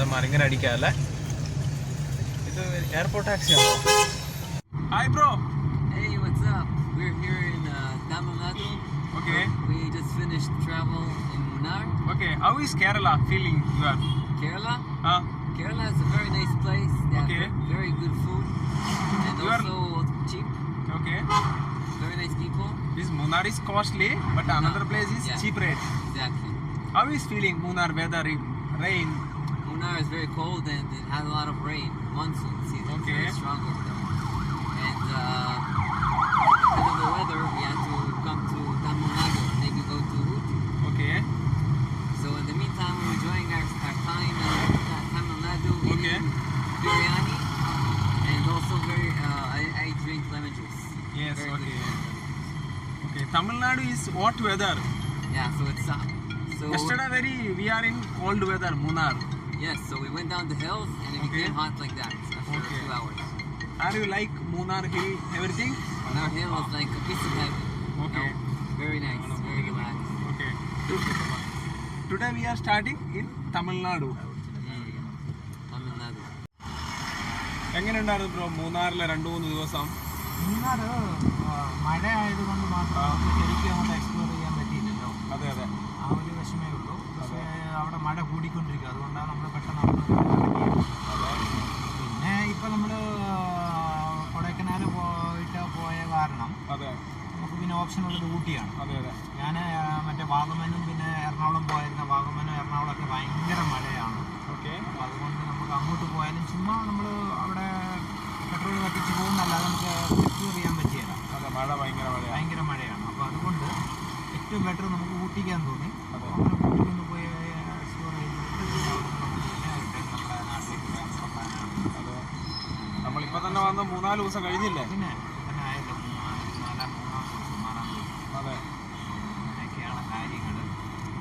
മച്ചന്മാർ ഇങ്ങനെ അടിക്കാല്ലേ. ഇത് എയർപോർട്ട് ടാക്സിയാണോ? Hi bro. Hey, what's up? We're here in Tamil Nadu. Okay. We just finished travel in Munnar. Okay, how is Kerala feeling you are? Kerala? Ah, Kerala is a very nice place. They Okay. have very good food and You are- also cheap. okay. Very nice people. This Munnar is costly, but another place is Yeah. cheap rate. Exactly. How is feeling Munnar weather, rain? Munnar is very cold and it has a lot of rain. Monsoon season. Okay. It's very strong over there. And because of the weather, we had to come to Tamil Nadu. Maybe go to Ooty. Okay. So in the meantime, we're enjoying our time in Tamil Nadu, Okay. eating biryani, and also I drink lemon juice. Yes, Very okay. good. Okay, Tamil Nadu is what weather? Yeah, so it's Yesterday we are in cold weather, Munnar. yes. So we went down the hills and it Okay. became hot like that after Okay. a few hours. Are you like Munnar hill, everything? And our hill was like a piece of heaven. Okay. You know, very nice, very relaxed. Okay. Today we are starting in Tamil Nadu. Tamil Nadu. എങ്ങനെയുണ്ടായിരുന്നു bro മൂന്നാറിലെ 2-3 ദിവസം? മൂന്നാർ മഴ ആയതുകൊണ്ട് മാത്രം നമുക്ക് ശരിക്കും അങ്ങോട്ട് explore ചെയ്യാൻ പറ്റിയില്ലല്ലോ. അതെ അതെ. ആ ഒരു വിഷമേ ഉള്ളൂ. പക്ഷേ അവിടെ മഴ കൂടിക്കൊണ്ടിരിക്കുക, അതുകൊണ്ടാണ് നമ്മൾ പെട്ടെന്ന് അവിടെ പിന്നെ ഇപ്പം നമ്മൾ കൊടൈക്കനാൽ പോയ കാരണം അതെ നമുക്ക് പിന്നെ ഓപ്ഷൻ ഉള്ളത് ഊട്ടിയാണ്. അതെ അതെ. ഞാൻ മറ്റേ വാഗമനും പിന്നെ എറണാകുളം പോയിരുന്ന വാഗമനും എറണാകുളമൊക്കെ ഭയങ്കര മഴയാണ്. ഓക്കെ. അപ്പോൾ അതുകൊണ്ട് നമുക്ക് അങ്ങോട്ട് പോയാലും ചുമ്മാ നമ്മൾ അവിടെ പെട്രോൾ കത്തിച്ച് പോകുന്നല്ലാതെ നമുക്ക് എക്സ്പ്ലോർ ചെയ്യാൻ പറ്റിയല്ല. അതെ, മഴ ഭയങ്കര മഴയാണ്. അപ്പോൾ അതുകൊണ്ട് ഏറ്റവും ബെറ്റർ നമുക്ക് ഊട്ടിക്കാൻ തോന്നി. അതെ. അങ്ങനെ ഊട്ടിക്കൊന്ന് പോയി എക്സ്പ്ലോർ ചെയ്തിട്ട് നമ്മുടെ നാട്ടിലേക്ക് പ്ലാനാണ്. അതെ. നമ്മളിപ്പോൾ തന്നെ വന്ന് 3-4 ദിവസം കഴിഞ്ഞില്ലേ? പിന്നെ ആയല്ലോ മൂന്നാം ദിവസം. അതെ. അങ്ങനെയൊക്കെയാണ് കാര്യങ്ങൾ.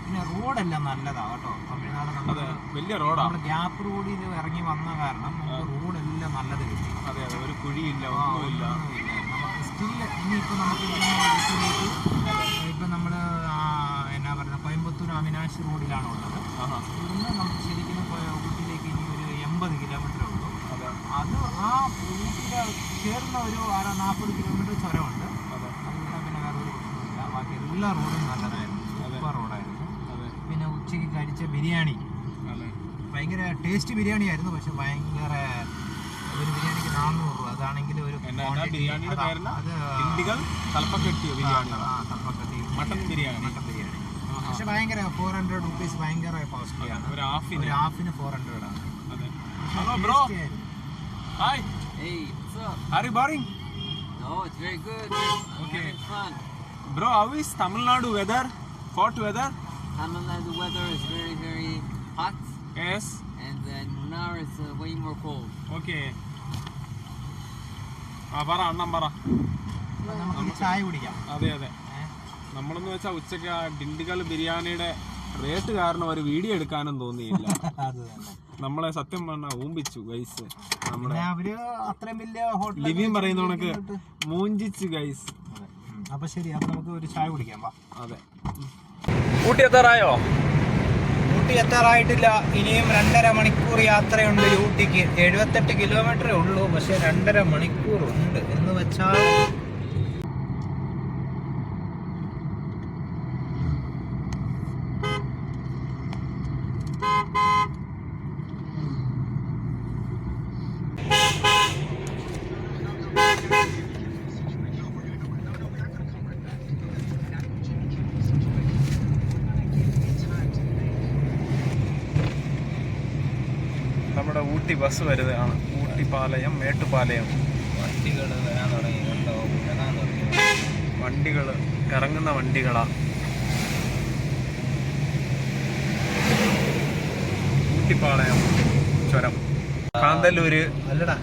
പിന്നെ റോഡെല്ലാം നല്ലതാണ് കേട്ടോ. തമിഴ്നാട് അതെ, വലിയ റോഡാണ്. നമ്മൾ ഗ്യാപ്പ് റോഡിൽ ഇറങ്ങി വന്ന കാരണം നമുക്ക് റോഡെല്ലാം നല്ലത് കിട്ടി. അതെ അതെ, ഒരു കുഴിയില്ല, ഒന്നുമില്ല. നമുക്ക് സ്റ്റിൽ ഇനിയിപ്പോൾ നമുക്ക് ഇപ്പം നമ്മൾ എന്നാ പറയുക കോയമ്പത്തൂർ അവിനാശി റോഡിലാണ് ഉള്ളത്. ഇവിടുന്ന് നമുക്ക് ശരിക്കും ഊട്ടിയിലേക്ക് ഇനി ഒരു 80 കിലോമീറ്റർ ഉള്ളൂ. അത് ആ ഊട്ടിയുടെ ചേർന്ന ഒരു 40 കിലോമീറ്റർ ചുരമുണ്ട്. അതുകൊണ്ട് പിന്നെ വേറെ ഒരു പ്രശ്നമില്ല. ബാക്കി എല്ലാ റോഡും നല്ലതായിരുന്നു, സൂപ്പർ റോഡായിരുന്നു. പിന്നെ ഉച്ചയ്ക്ക് കഴിച്ച ബിരിയാണി ഭയങ്കര ടേസ്റ്റ് ബിരിയാണി ആയിരുന്നു. പക്ഷെ ഭയങ്കര ഒരു ബിരിയാണിക്ക് 400 രൂപ. അതാണെങ്കിൽ ഒരു മട്ടൻ ബിരിയാണി. പക്ഷെ ഭയങ്കര 400 റുപ്പീസ് ഭയങ്കര കോസ്റ്റ്ലിയാണ്. ഒരു ഹാഫിന് 400 ആണ്. Hello bro. Hi. Hey, what's up? Are you boring? No, it's very good. Okay. Having fun. Bro, how is Tamil Nadu weather? Hot weather? Tamil Nadu weather is very, very hot. Yes. And then Munnar is way more cold. Okay. പറ അണ്ണം പറ. നമുക്ക് ചായ കുടിക്കാം. അതെ അതെ. നമ്മളെന്ന് വെച്ചാൽ ഉച്ചയ്ക്ക് ആ ഡിണ്ടിഗൽ ബിരിയാണിയുടെ റേറ്റ് കാരണം ഒരു വീഡിയോ എടുക്കാനും തോന്നിയില്ല. അത് തന്നെ നമ്മളെ സത്യം പറഞ്ഞാൽ ഊമ്പിച്ചു ഗൈസ്. നമ്മുടെ അവര് അത്രയും വലിയ ഹോട്ടൽ ലിവിയും പറയുന്ന കണക്ക് മൂഞ്ചിച്ചു ഗൈസ്. അപ്പൊ ശരി, അപ്പൊ നമുക്ക് ഒരു ചായ കുടിക്കാം. അതെ. ഊട്ടി എത്താറായോ? ഊട്ടി എത്താറായിട്ടില്ല. ഇനിയും 2.5 മണിക്കൂർ യാത്രയുണ്ട് ഊട്ടിക്ക്. 78 കിലോമീറ്ററേ ഉള്ളൂ. പക്ഷെ 2.5 മണിക്കൂർ ഉണ്ട് എന്ന് വെച്ചാൽ നമ്മുടെ ഊട്ടി ബസ് വരുന്നതാണ്. ഊട്ടിപ്പാലയം, മേട്ടുപാലയം. വണ്ടികൾ വരാൻ തുടങ്ങി, വണ്ടികൾ ഇറങ്ങുന്ന വണ്ടികളാ. ഊട്ടിപ്പാളയം ചുരം, കാന്തല്ലൂര്. അല്ലടാ,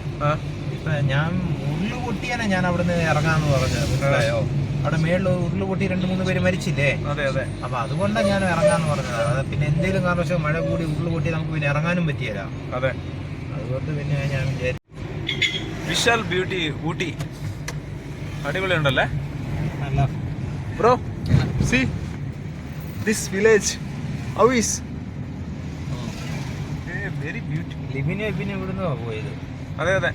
ഇപ്പൊ ഞാൻ ഉരുള് പൊട്ടിയാനെ ഞാൻ അവിടുന്ന് ഇറങ്ങാന്ന് പറഞ്ഞത്, മനസ്സിലായോ? അവിടെ മേളിൽ ഉരുള് പൊട്ടി 2-3 പേര് മരിച്ചില്ലേ? അതെ അതെ. അപ്പൊ അതുകൊണ്ടാണ് ഞാൻ ഇറങ്ങാന്ന് പറഞ്ഞത്. അത് പിന്നെ എന്തെങ്കിലും കാരണവശാൽ മഴ കൂടി ഉരുള് പൊട്ടി നമുക്ക് പിന്നെ ഇറങ്ങാനും പറ്റിയല്ല. അതെ, അതുകൊണ്ട് പിന്നെ ഞാൻ വിചാരിച്ചു. വിഷ്വൽ ബ്യൂട്ടി ഊട്ടി അടിപൊളിയുണ്ടല്ലേ നല്ല. Bro, see this village. How is very beautiful. ലിബിനെ ഇവിടുന്ന് പോയത്. അതെ അതെ.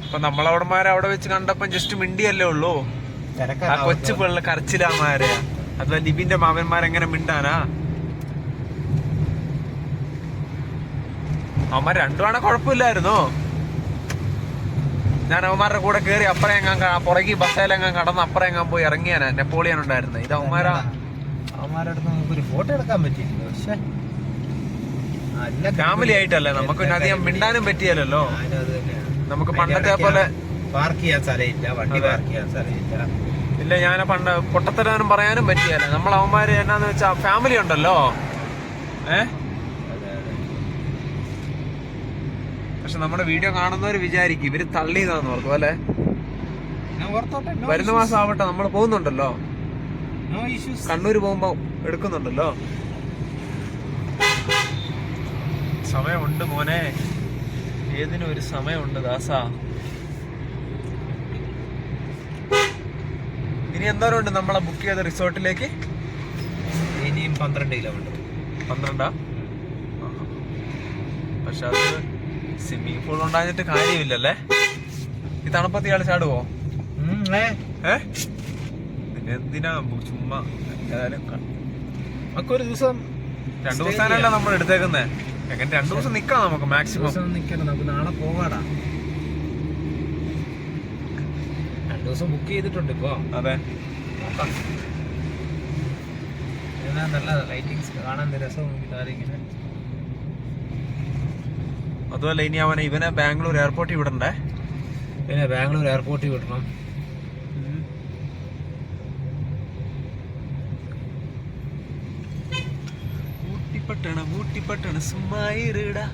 അപ്പൊ നമ്മളവിടമാരെ അവിടെ വെച്ച് കണ്ടപ്പം ജസ്റ്റ് മിണ്ടിയല്ലേ ഉള്ളൂ. ആ കൊച്ചു പിള്ള കരച്ചിലാമാരെ, അതുപോലെ ലിബിന്റെ മാവന്മാരെങ്ങനെ മിണ്ടാനാ? അവന്മാർ രണ്ടുമാണ് കുഴപ്പമില്ലായിരുന്നോ? ഞാൻ അവന്മാരുടെ കൂടെ കയറി അപ്പുറം എങ്ങാൻ പുറകി ബസ്സേലെങ്ങാൻ കടന്ന് അപ്പുറം എങ്ങാൻ പോയി ഇറങ്ങിയാനാ നെപ്പോളിയൻ ഉണ്ടായിരുന്നത്. ഇത് അവന്മാരുടെ അടുത്ത് നമുക്കൊരു ഫോട്ടോ എടുക്കാൻ പറ്റിയില്ല. പക്ഷെ ഫാമിലി ആയിട്ടല്ലേ, നമുക്ക് പിന്നെ അധികം മിണ്ടാനും പറ്റിയല്ലോ. നമുക്ക് പണ്ടത്തെ പോലെ പാർക്ക് ചെയ്യാൻ സ്ഥലമില്ല, വണ്ടി പാർക്ക് ചെയ്യാൻ സ്ഥലമില്ല. ഇല്ല, ഞാൻ പണ്ട് പൊട്ടത്തരാനും പറയാനും പറ്റിയല്ല. നമ്മൾ അവന്മാര് എന്നാന്ന് വെച്ചാ ഫാമിലി ഉണ്ടല്ലോ. പക്ഷെ നമ്മുടെ വീഡിയോ കാണുന്നവര് വിചാരിക്കും ഇവര് തള്ളിയതാന്ന് ഓർക്കും അല്ലെ. വരുന്ന മാസം ആവട്ടെ, നമ്മൾ പോകുന്നുണ്ടല്ലോ, കണ്ണൂര് പോകുമ്പോ എടുക്കുന്നുണ്ടല്ലോ. സമയമുണ്ട് മോനെ, ഏതിനും ഒരു സമയമുണ്ട് ദാസാ. ഇനി എന്തോരം ഉണ്ട് നമ്മളെ ബുക്ക് ചെയ്ത റിസോർട്ടിലേക്ക്? ഇനിയും 12 കിലോമീറ്റർ. 12? പക്ഷെ അത് സ്വിമ്മിങ് പൂൾ ഉണ്ടായിട്ട് കാര്യമില്ലല്ലേ. ഈ തണുപ്പത്ത് ഇയാള് ചാടുവോ? എന്തിനാ ചുമ്മാ. നമുക്ക് ഒരു ദിവസം 2 ദിവസമല്ല നമ്മൾ എടുത്തേക്കുന്നേ. എങ്ങനെ 2 ദിവസം നിക്കാം നമുക്ക് മാക്സിമം. നിക്കണം, നമുക്ക് നാളെ പോകാടാ. 2 ദിവസം ബുക്ക് ചെയ്തിട്ടുണ്ട് ഇപ്പൊ. അതെ, നല്ല ലൈറ്റിങ്സ് കാണാൻ രസമിങ്ങനെ. അതുപോലെ ഇനി ഇവനെ ബാംഗ്ലൂർ എയർപോർട്ടിൽ വിടണ്ടേ? പിന്നെ ബാംഗ്ലൂർ എയർപോർട്ടിൽ വിടണം. ഊട്ടിപ്പട്ടണ സുമ്മായിടാ.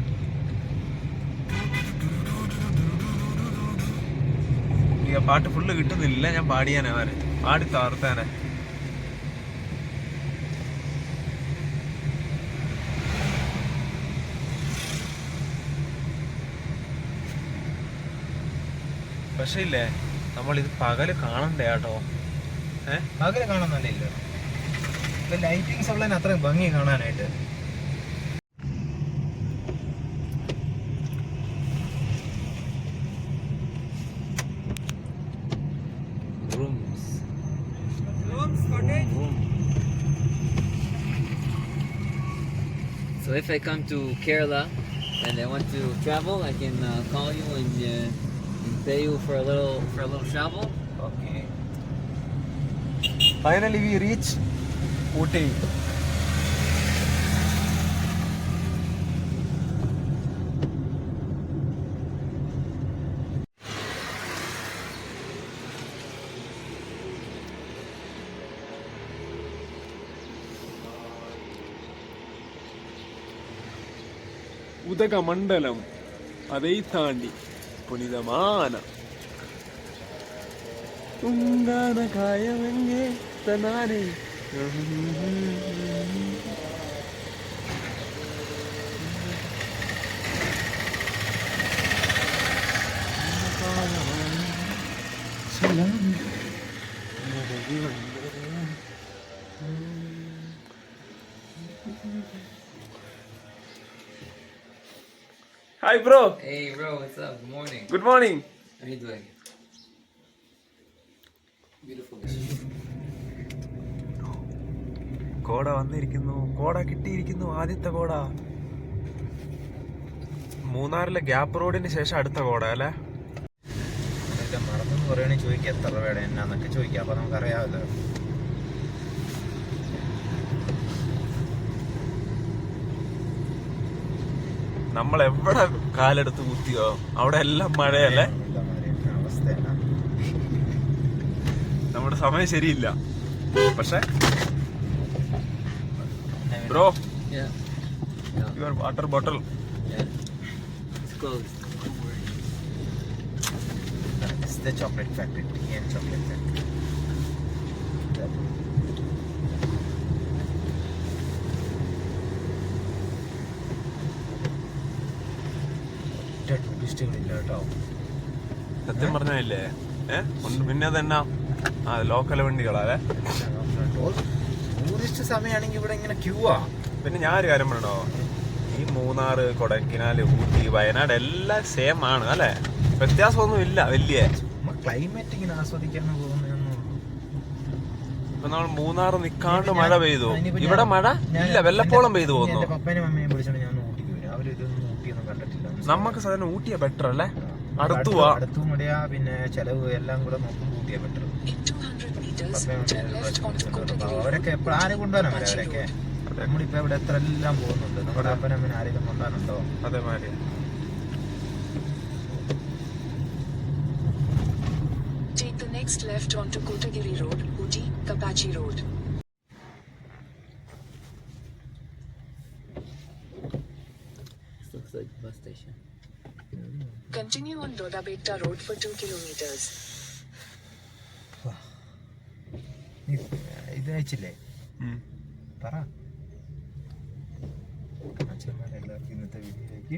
പാട്ട് ഫുള്ള് കിട്ടുന്നില്ല, ഞാൻ പാടിയാനെ അവരെ പാടി താർത്താനെ. പക്ഷെ ഇല്ലേ, നമ്മളിത് പകല് കാണണ്ടേ കേട്ടോ. പകല് കാണാൻ നല്ലില്ല, ലൈറ്റിങ്സ് ഉള്ളതിന് അത്രയും ഭംഗി കാണാനായിട്ട്. So if I come to Kerala and I want to travel, I can call you and pay you for a little travel. Okay. Finally we reach Ooty. Udhagamandalam அதை தாண்டி പുനിതമാന ഉങ്കാന കായമെങ്ങേ തനാനെ. Hi bro. Hey bro, what's up? Good morning. Good morning. How are you doing? Beautiful. കോട വന്നിരിക്കുന്നു, കോട കിട്ടിയിരിക്കുന്നു, ആദ്യത്തെ കോട. മൂന്നാറിലെ gap റോഡിന് ശേഷം അടുത്ത കോട അല്ലേ? മറന്നെന്ന് പറയുകയാണെങ്കിൽ ചോദിക്കാം എത്ര രൂപയുടെ എന്നാന്നൊക്കെ ചോദിക്കാം, അപ്പൊ നമുക്കറിയാമല്ലോ. നമ്മൾ എവിടെ കാലെടുത്ത് കുത്തിയോ അവിടെ എല്ലാം മഴയല്ലേ. നമ്മുടെ സമയം ശരിയില്ല. പക്ഷെ bro, your water bottle chocolate factory, chocolate factory. ടൂറിസ്റ്റുകളില്ല കേട്ടോ, സത്യം പറഞ്ഞില്ലേ. പിന്നെ തന്നെ ലോക്കൽ വണ്ടികളാ. ടൂറിസ്റ്റ് സമയമാണെങ്കിൽ ഇവിടെ ഇങ്ങനെ ക്യൂ ആ. പിന്നെ ഞാൻ ഒരു കാര്യം പറയണോ, ഈ മൂന്നാറ്, കൊടൈക്കനാൽ, ഊട്ടി, വയനാട് എല്ലാം സെയിം ആണ് അല്ലേ? വ്യത്യാസമൊന്നും ഇല്ല വലിയ. ക്ലൈമറ്റ് ഇങ്ങനെ ആസ്വദിക്കാൻ പോകുന്നതെന്നുള്ളൂ. ഇപ്പൊ നമ്മൾ മൂന്നാറ് നിക്കാണ്ട് മഴ പെയ്തു. ഇവിടെ മഴ ഇല്ല, വെള്ളപ്പോളം പെയ്തു പോകുന്നു. പപ്പനും അമ്മയും വിളിച്ചോണ്ട് ഞാൻ ഊട്ടിക്ക് വരും. അവരിതൊന്നും ഊട്ടിയൊന്നും കണ്ടിട്ടില്ല. നമുക്ക് സാധാരണ ഊട്ടിയാ ബെറ്റർ അല്ലേ? അടുത്തുവാ, അടുത്തും കൂടിയാ, പിന്നെ ചെലവ് എല്ലാം കൂടെ നോക്കുമ്പോൾ ഊട്ടിയാ ബെറ്റർ. അവരൊക്കെ എപ്പോഴും ആരും കൊണ്ടുവരാൻ പറ്റും. അവരൊക്കെ നമ്മളിപ്പോ ഇവിടെ എത്ര എല്ലാം പോകുന്നുണ്ട്. നമ്മുടെ അപ്പനമ്മനെ ആരെങ്കിലും കൊണ്ടുവരാനുണ്ടോ? അതേമാതിരി. Take the next left onto Kotagiri Road, Ooty, Kapachi Road. This looks like a bus station. Continue on Dodabetta Road for 2 kilometers. ഇത് അയച്ചില്ലേ? പറ എല്ലാവർക്കും ഇന്നത്തെ വീഡിയോയിലേക്ക്.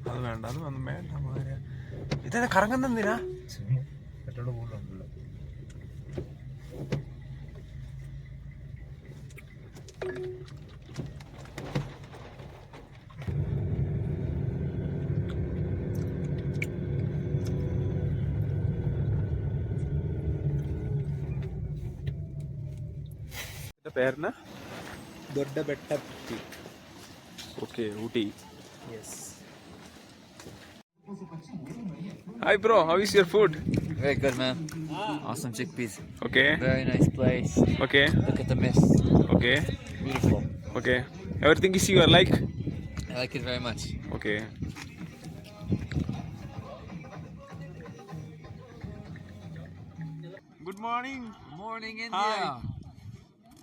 അത് വേണ്ട, അത് ഒന്നും വേണ്ട. ഇതെന്നെ കറങ്ങുന്നെന്തിനാ? പെട്രോൾ കൂടുതലുണ്ടല്ലോ. പേരെന്നാ? Doddabetta. Okay, Ooty. Yes. Hi bro, how is your food? Very good, man. Awesome chickpeas. Okay. Very nice place. Okay. Look at the mist. Okay. Beautiful. Okay. Everything is you like? I like it very much. Okay. Good morning. Good morning, India.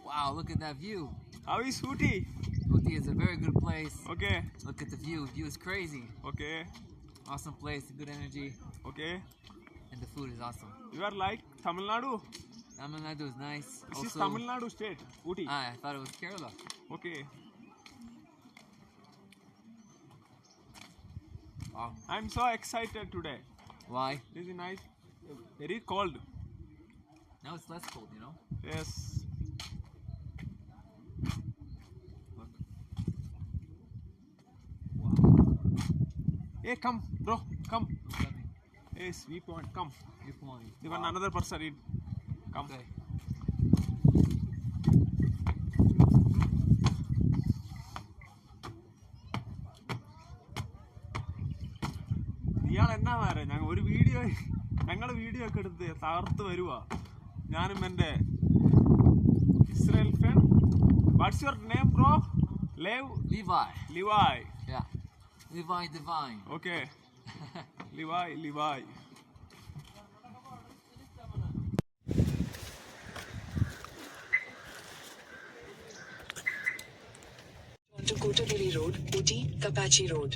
Wow, look at that view. How is Ooty? Ooty is a very good place. Okay. Look at the view. View is crazy. Okay. Awesome place. Good energy. Okay. And the food is awesome. You are like Tamil Nadu? Tamil Nadu is nice. This is Tamil Nadu state, Ooty. I thought it was Kerala. Okay. Wow. I'm so excited today. Why? This is nice. Very cold. Now it's less cold, you know? Yes. Look. Hey, come, bro. Come. What's that mean? Yes, viewpoint. Come. Viewpoint. Even Wow. another person in. Come. Okay. ഇയാൾ എന്നാ മാറേ, ഞങ്ങൾ ഒരു video, ഞങ്ങൾ video ഒക്കെ എടുത്ത് തകർത്ത് വരുവാ. ഞാനും എൻ്റെ Israel friend. What's your name bro? Levi. Levi. Yeah. Levi Divine. Okay. Levi. Onto Kotagiri Road, Ooty, Kapachi Road.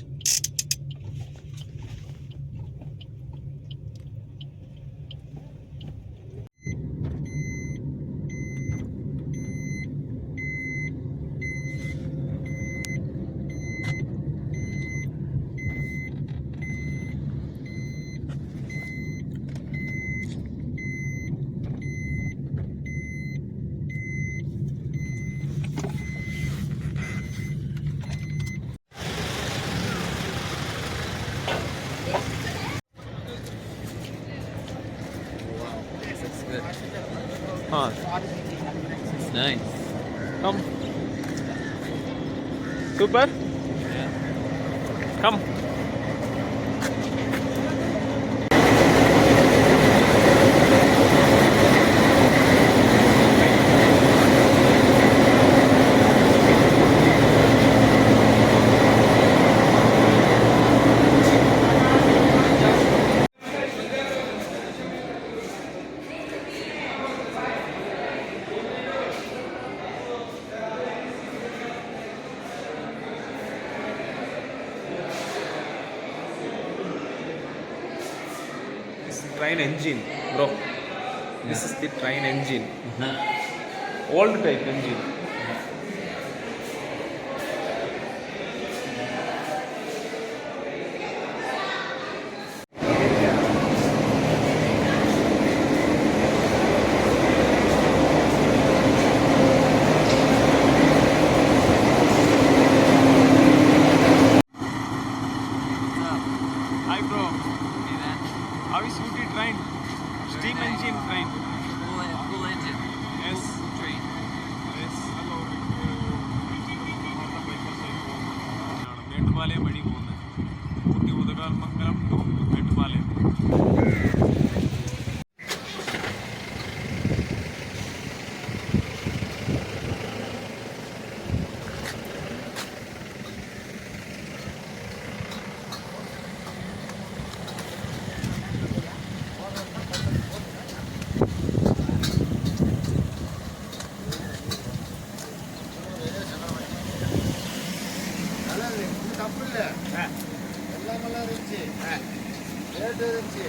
This looks good. Huh. It's nice. Come. Super. Yeah. Come. Train engine, bro. This is the train engine. Old type engine. മേട്ടുപാലയം വഴി പോകുന്നത്. Ooty ഉദകമംഗലം to മേട്ടുപാലയം. తప్పులే ఎల్లమల్ల రుచి rate రుచి